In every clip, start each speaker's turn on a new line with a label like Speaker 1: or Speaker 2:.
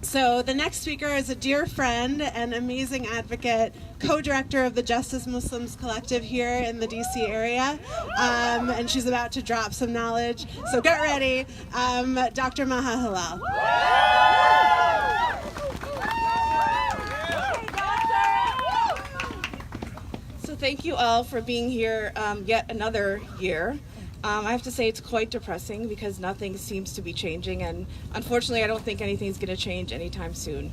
Speaker 1: So the next speaker is a dear friend and amazing advocate, co-director of the Justice Muslims Collective here in the DC area, and she's about to drop some knowledge. So get ready, Dr. Maha Halal.
Speaker 2: So thank you all for being here yet another year. I have to say it's quite depressing because nothing seems to be changing, and unfortunately I don't think anything's going to change anytime soon.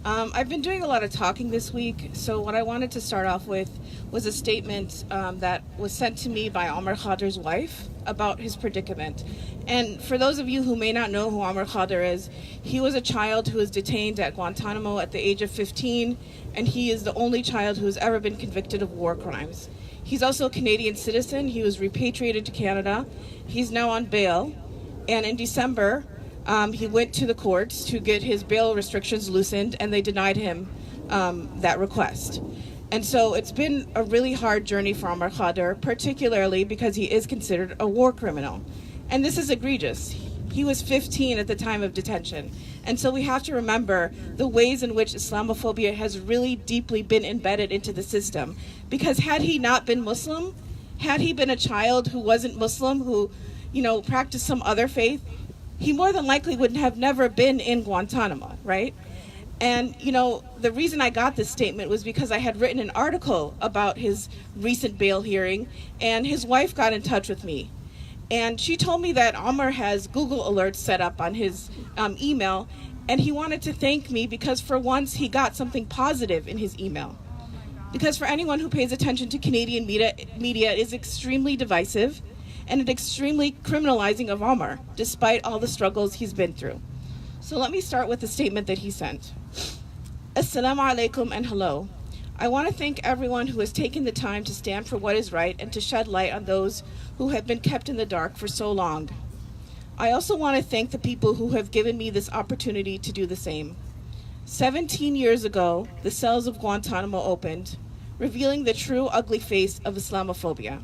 Speaker 2: I've been doing a lot of talking this week, so what I wanted to start off with was a statement that was sent to me by Omar Khadir's wife about his predicament. And for those of you who may not know who Omar Khadir is, he was a child who was detained at Guantanamo at the age of 15, and he is the only child who has ever been convicted of war crimes. He's also a Canadian citizen. He was repatriated to Canada. He's now on bail. And in December, he went to the courts to get his bail restrictions loosened, and they denied him that request. And so it's been a really hard journey for Omar Khadir, particularly because he is considered a war criminal. And this is egregious. He was 15 at the time of detention. And so we have to remember the ways in which Islamophobia has really deeply been embedded into the system. Because had he not been Muslim, had he been a child who wasn't Muslim, who, practiced some other faith, he more than likely would have never been in Guantanamo, right? And, the reason I got this statement was because I had written an article about his recent bail hearing, and his wife got in touch with me. And she told me that Omar has Google alerts set up on his email, and he wanted to thank me because for once he got something positive in his email. Because for anyone who pays attention to Canadian media, it is extremely divisive and extremely criminalizing of Omar, despite all the struggles he's been through. So let me start with the statement that he sent. Assalamu alaikum and hello. I want to thank everyone who has taken the time to stand for what is right and to shed light on those who have been kept in the dark for so long. I also want to thank the people who have given me this opportunity to do the same. 17 years ago, the cells of Guantanamo opened, revealing the true ugly face of Islamophobia.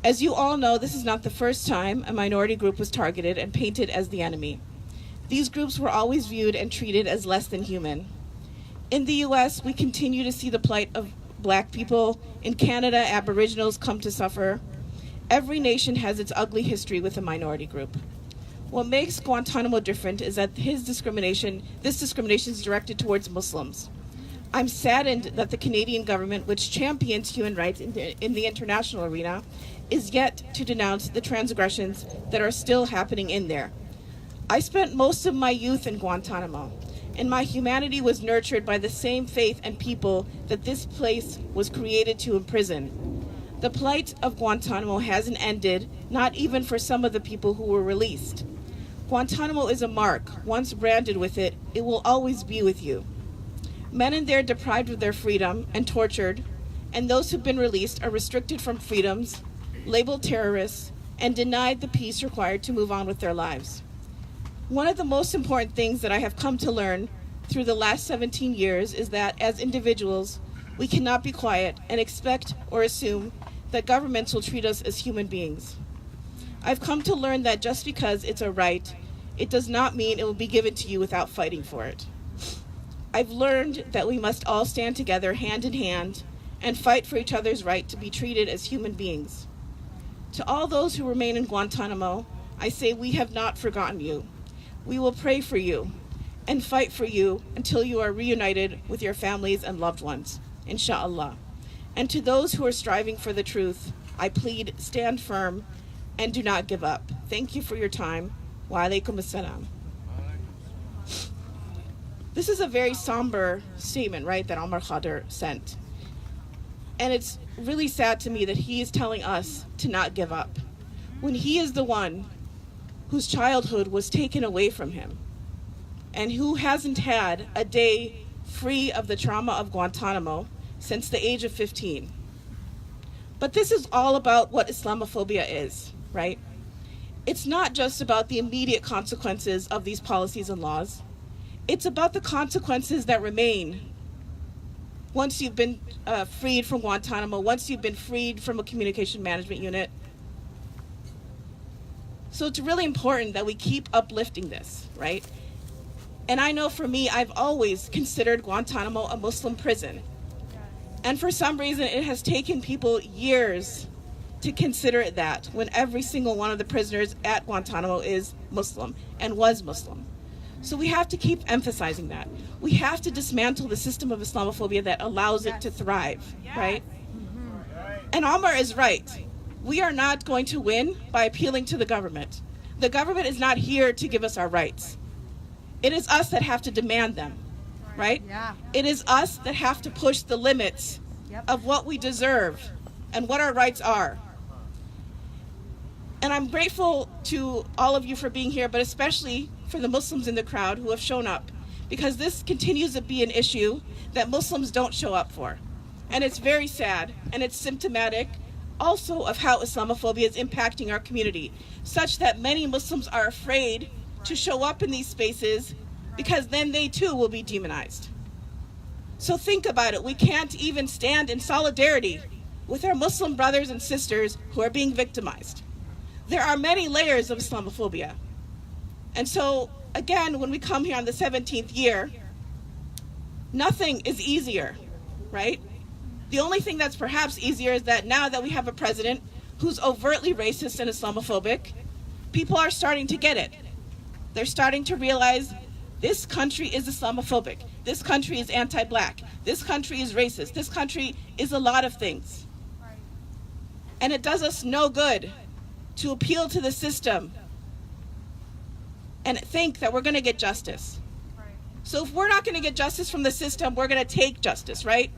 Speaker 2: As you all know, this is not the first time a minority group was targeted and painted as the enemy. These groups were always viewed and treated as less than human. In the US, we continue to see the plight of Black people. In Canada, Aboriginals come to suffer. Every nation has its ugly history with a minority group. What makes Guantanamo different is that this discrimination is directed towards Muslims. I'm saddened that the Canadian government, which champions human rights in the international arena, is yet to denounce the transgressions that are still happening in there. I spent most of my youth in Guantanamo, and my humanity was nurtured by the same faith and people that this place was created to imprison. The plight of Guantanamo hasn't ended, not even for some of the people who were released. Guantanamo is a mark. Once branded with it, it will always be with you. Men in there deprived of their freedom and tortured, and those who've been released are restricted from freedoms, labeled terrorists, and denied the peace required to move on with their lives. One of the most important things that I have come to learn through the last 17 years is that as individuals, we cannot be quiet and expect or assume that governments will treat us as human beings. I've come to learn that just because it's a right, it does not mean it will be given to you without fighting for it. I've learned that we must all stand together hand in hand and fight for each other's right to be treated as human beings. To all those who remain in Guantanamo, I say we have not forgotten you. We will pray for you and fight for you until you are reunited with your families and loved ones, inshallah. And to those who are striving for the truth, I plead, stand firm and do not give up. Thank you for your time. Wa alaikum assalam. This is a very somber statement, right, that Omar Khadir sent. And it's really sad to me that he is telling us to not give up, when he is the one whose childhood was taken away from him, and who hasn't had a day free of the trauma of Guantanamo since the age of 15. But this is all about what Islamophobia is, right? It's not just about the immediate consequences of these policies and laws. It's about the consequences that remain once you've been freed from Guantanamo, once you've been freed from a communication management unit. So it's really important that we keep uplifting this, right? And I know for me, I've always considered Guantanamo a Muslim prison. And for some reason, it has taken people years to consider it that, when every single one of the prisoners at Guantanamo is Muslim and was Muslim. So we have to keep emphasizing that. We have to dismantle the system of Islamophobia that allows it to thrive, right? And Amar is right. We are not going to win by appealing to the government. The government is not here to give us our rights. It is us that have to demand them, right?
Speaker 3: Yeah.
Speaker 2: It is us that have to push the limits of what we deserve and what our rights are. And I'm grateful to all of you for being here, but especially for the Muslims in the crowd who have shown up, because this continues to be an issue that Muslims don't show up for. And it's very sad, and it's symptomatic also of how Islamophobia is impacting our community, such that many Muslims are afraid to show up in these spaces because then they too will be demonized. So think about it. We can't even stand in solidarity with our Muslim brothers and sisters who are being victimized. There are many layers of Islamophobia. And so, again, when we come here on the 17th year, nothing is easier, right? The only thing that's perhaps easier is that now that we have a president who's overtly racist and Islamophobic, people are starting to get it. They're starting to realize this country is Islamophobic. This country is anti-black. This country is racist. This country is a lot of things. And it does us no good to appeal to the system and think that we're going to get justice. So if we're not going to get justice from the system, we're going to take justice, right?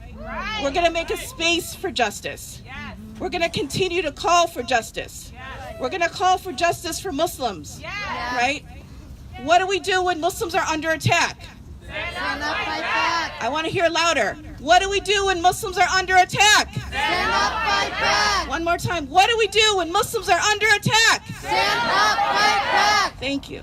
Speaker 2: We're going to make a space for justice. We're going to continue to call for justice. We're going to call for justice for Muslims, right? What do we do when Muslims are under attack?
Speaker 3: Stand up, fight back.
Speaker 2: I want to hear louder. What do we do when Muslims are under attack?
Speaker 3: Stand up, fight back.
Speaker 2: One more time. What do we do when Muslims are under attack?
Speaker 3: Stand up, fight back.
Speaker 2: Thank you.